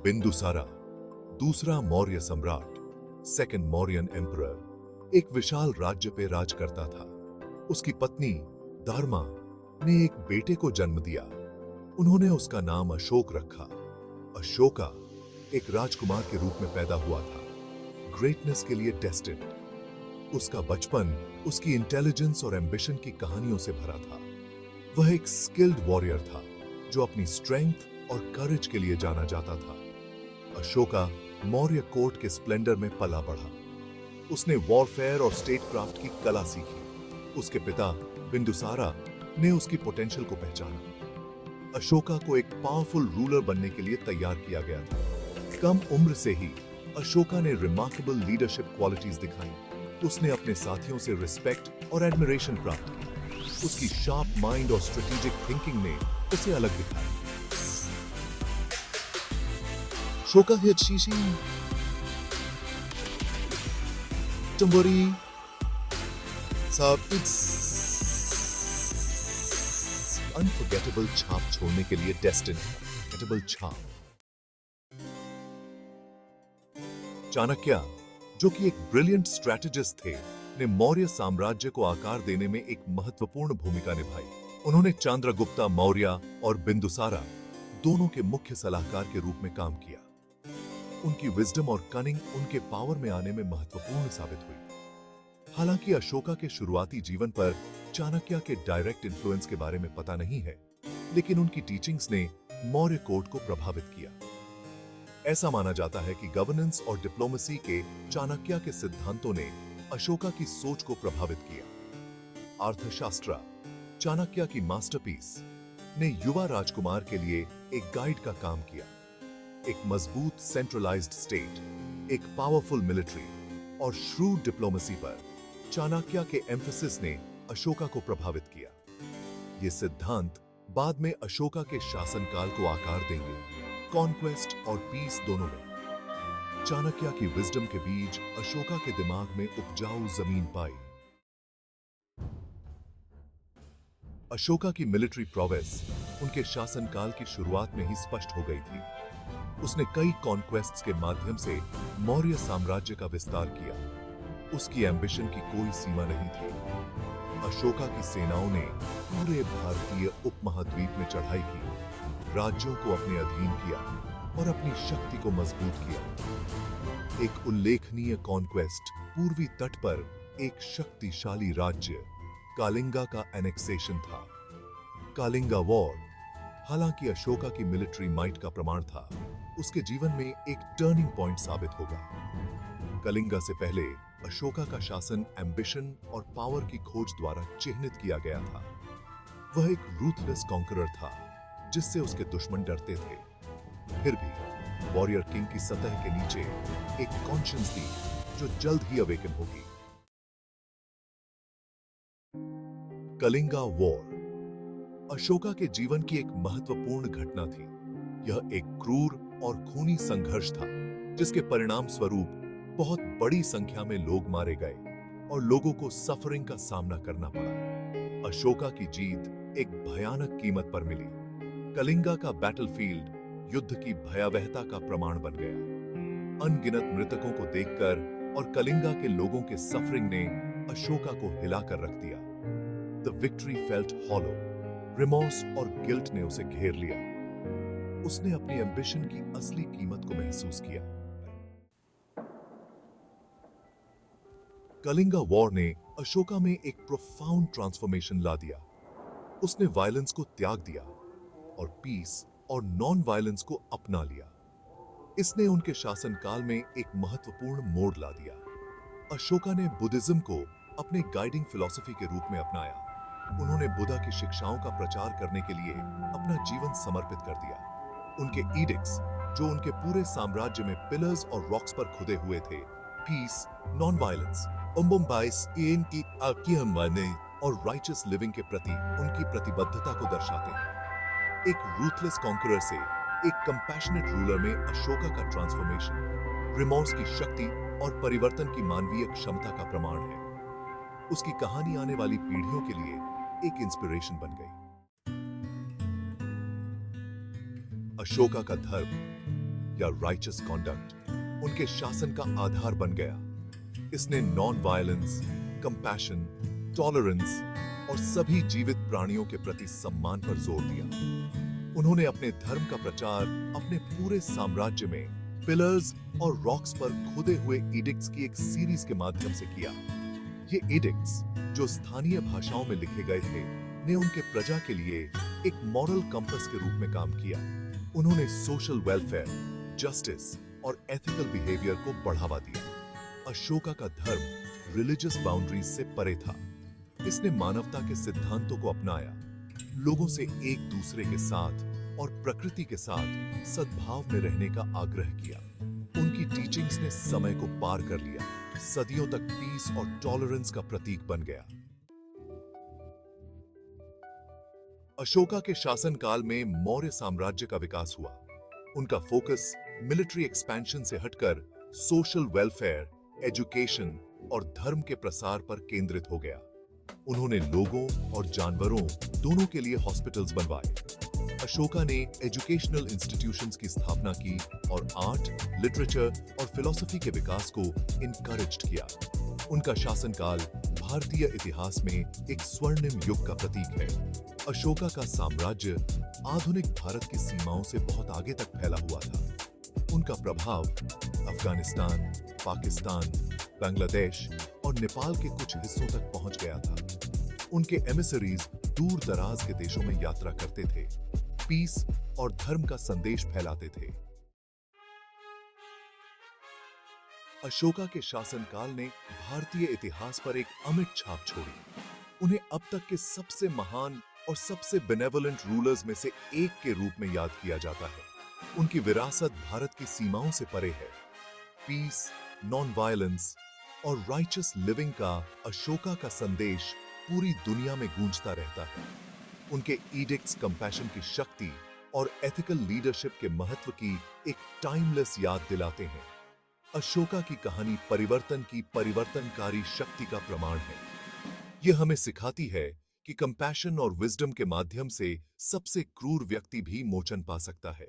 बिंदुसारा, दूसरा मौर्य सम्राट, second Mauryan emperor, एक विशाल राज्य पे राज करता था। उसकी पत्नी धर्मा ने एक बेटे को जन्म दिया। उन्होंने उसका नाम अशोक रखा। अशोका एक राजकुमार के रूप में पैदा हुआ था, ग्रेटनेस के लिए डेस्टिन्ड। उसका बचपन उसकी इंटेलिजेंस और एम्बिशन की कहानियों से भरा था। वह एक स्किल्ड वॉरियर था जो अपनी स्ट्रेंथ और करेज के लिए जाना जाता था। अशोका मौर्य कोर्ट के स्प्लेंडर में पला बढ़ा। उसने वॉरफेयर और स्टेटक्राफ्ट की कला सीखी। उसके पिता बिंदुसारा ने उसकी पोटेंशियल को पहचाना। अशोका को एक पावरफुल रूलर बनने के लिए तैयार किया गया था। कम उम्र से ही अशोका ने रिमार्केबल लीडरशिप क्वालिटीज दिखाई। उसने अपने साथियों से रिस्पेक्ट और एडमिरेशन प्राप्त की। उसकी शार्प माइंड और स्ट्रेटेजिक थिंकिंग ने उसे अलग दिखाया। अशोका ही अच्छी सी चंबोरी साहब अनफॉरगेटेबल छाप छोड़ने के लिए डेस्टिन्ड अनफॉरगेटेबल छाप। चाणक्य, जो कि एक ब्रिलियंट स्ट्रैटेजिस्ट थे, ने मौर्य साम्राज्य को आकार देने में एक महत्वपूर्ण भूमिका निभाई। उन्होंने चंद्रगुप्ता मौर्य और बिंदुसारा दोनों के मुख्य सलाहकार के रूप में काम किया। उनकी विजडम और कनिंग उनके पावर में आने में महत्वपूर्ण साबित हुई। हालांकि अशोका के शुरुआती जीवन पर चाणक्य के डायरेक्ट इन्फ्लुएंस के बारे में पता नहीं है, लेकिन उनकी टीचिंग्स ने मौर्य कोर्ट को प्रभावित किया। ऐसा माना जाता है कि गवर्नेंस और डिप्लोमेसी के चाणक्य के सिद्धांतों ने अशोका की सोच को प्रभावित किया। अर्थशास्त्र, चाणक्य की मास्टरपीस, ने युवा राजकुमार के लिए एक गाइड का काम किया। एक मजबूत सेंट्रलाइज्ड स्टेट, एक पावरफुल मिलिट्री और श्रूड डिप्लोमेसी पर चाणक्य के एम्फेसिस ने अशोका को प्रभावित किया। ये सिद्धांत बाद में अशोका के शासनकाल को आकार देंगे, कॉन्क्वेस्ट और पीस दोनों में। चाणक्य की विजडम के बीच अशोका के दिमाग में उपजाऊ जमीन पाई। अशोका की मिलिट्री प्रोवेस उनके शासनकाल की शुरुआत में ही स्पष्ट हो गई थी। उसने कई कॉन्क्वेस्ट्स के माध्यम से मौर्य साम्राज्य का विस्तार किया। उसकी एम्बिशन की कोई सीमा नहीं थी। अशोका की सेनाओं ने पूरे भारतीय उपमहाद्वीप में चढ़ाई की, राज्यों को अपने अधीन किया और अपनी शक्ति को मजबूत किया। एक उल्लेखनीय कॉन्क्वेस्ट पूर्वी तट पर एक शक्तिशाली राज्य कालिंगा का एनेक्सेशन था। कालिंगा वॉर, हालांकि अशोका की मिलिट्री माइट का प्रमाण था, उसके जीवन में एक टर्निंग पॉइंट साबित होगा। कलिंगा से पहले अशोका का शासन एम्बिशन और पावर की खोज द्वारा चिह्नित किया गया था। वह एक रूथलेस कॉन्करर था जिससे उसके दुश्मन डरते थे। फिर भी वॉरियर किंग की सतह के नीचे एक कॉन्शियंस थी जो जल्द ही अवेकन होगी। कलिंगा वॉर अशोका के जीवन की एक महत्वपूर्ण घटना थी। यह एक क्रूर और खूनी संघर्ष था जिसके परिणाम स्वरूप बहुत बड़ी संख्या में लोग मारे गए और लोगों को सफरिंग का सामना करना पड़ा। अशोका की जीत एक भयानक कीमत पर मिली। कलिंगा का बैटलफील्ड युद्ध की भयावहता का प्रमाण बन गया। अनगिनत मृतकों को देखकर और कलिंगा के लोगों के सफरिंग ने अशोका को हिलाकर रख दिया। The victory felt hollow, remorse और गिल्ट ने उसे घेर लिया। उसने अपनी एम्बिशन की असली कीमत को महसूस किया। कलिंगा वॉर ने अशोका में एक प्रोफाउंड ट्रांसफॉर्मेशन ला दिया। उसने वायलेंस को त्याग दिया और पीस और नॉन वायलेंस को अपना लिया। इसने उनके शासनकाल में एक महत्वपूर्ण मोड़ ला दिया। अशोका ने बुद्धिज्म को अपने गाइडिंग फिलॉसफी के रूप में अपनाया। उन्होंने बुद्धा की शिक्षाओं का प्रचार करने के लिए अपना जीवन समर्पित कर दिया। उनके एडिक्ट्स, जो उनके पूरे साम्राज्य में पिलर्स और रॉक्स पर खुदे हुए थे, पीस, नॉन वायलेंस, और राइचस लिविंग के प्रति उनकी प्रतिबद्धता को दर्शाते हैं। एक रूथलेस कॉन्करर से एक कंपैशनेट रूलर में अशोका का ट्रांसफॉर्मेशन रिमोर्स की शक्ति और परिवर्तन की मानवीय क्षमता का प्रमाण है। उसकी कहानी आने वाली पीढ़ियों के लिए एक इंस्पिरेशन बन गई। अशोका का धर्म, या राइचस कॉन्डक्ट उनके शासन का आधार बन गया। इसने नॉन वायलेंस, कंपैशन, टॉलरेंस और सभी जीवित प्राणियों के प्रति सम्मान पर जोर दिया। उन्होंने अपने धर्म का प्रचार अपने पूरे साम्राज्य में पिलर्स और रॉक्स पर खुदे हुए एडिक्ट्स की एक सीरीज के माध्यम से किया। ये एडिक्ट्स, जो स्थानीय भाषाओं में लिखे गए थे, ने उनके प्रजा के लिए एक मॉरल कंपस के रूप में काम किया। उन्होंने सोशल वेलफेयर, जस्टिस और एथिकल बिहेवियर को बढ़ावा दिया। अशोका का धर्म रिलीजियस बाउंड्रीज से परे था। इसने मानवता के सिद्धांतों को अपनाया, लोगों से एक दूसरे के साथ और प्रकृति के साथ सद्भाव में रहने का आग्रह किया। उनकी टीचिंग्स ने समय को पार कर लिया, सदियों तक पीस और टॉलरेंस का प्रतीक बन गया। अशोका के शासनकाल में मौर्य साम्राज्य का विकास हुआ। उनका फोकस मिलिट्री एक्सपेंशन से हटकर सोशल वेलफेयर, एजुकेशन और धर्म के प्रसार पर केंद्रित हो गया। उन्होंने लोगों और जानवरों दोनों के लिए हॉस्पिटल्स बनवाए। अशोका ने एजुकेशनल इंस्टीट्यूशंस की स्थापना की और आर्ट, लिटरेचर और फिलॉसफी के विकास को इनकरेज किया। उनका शासनकाल भारतीय इतिहास में एक स्वर्णिम युग का प्रतीक है। अशोका का साम्राज्य आधुनिक भारत की सीमाओं से बहुत आगे तक फैला हुआ था। उनका प्रभाव अफगानिस्तान, पाकिस्तान, बांग्लादेश और नेपाल के कुछ हिस्सों तक पहुंच गया था। उनके एमिसरीज दूर दराज के देशों में यात्रा करते थे, पीस और धर्म का संदेश फैलाते थे। अशोका के शासनकाल ने भारतीय इतिहास पर एक अमिट छाप छोड़ी। उन्हें अब तक के सबसे महान और सबसे बेनेवोलेंट रूलर्स में से एक के रूप में याद किया जाता है। उनकी विरासत भारत की सीमाओं से परे है। पीस, नॉन वायलेंस और राइचस लिविंग का अशोका का संदेश पूरी दुनिया में गूंजता रहता है। उनके एडिक्ट्स कंपैशन की शक्ति और एथिकल लीडरशिप के महत्व की एक टाइमलेस याद दिलाते हैं। अशोका की कहानी परिवर्तन की परिवर्तनकारी शक्ति का प्रमाण है। यह हमें सिखाती है कि कंपैशन और विजडम के माध्यम से सबसे क्रूर व्यक्ति भी मोचन पा सकता है।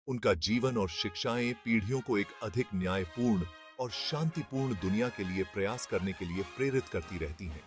उनका जीवन और शिक्षाएं पीढ़ियों को एक अधिक न्यायपूर्ण और शांतिपूर्ण दुनिया के लिए प्रयास करने के लिए प्रेरित करती रहती हैं।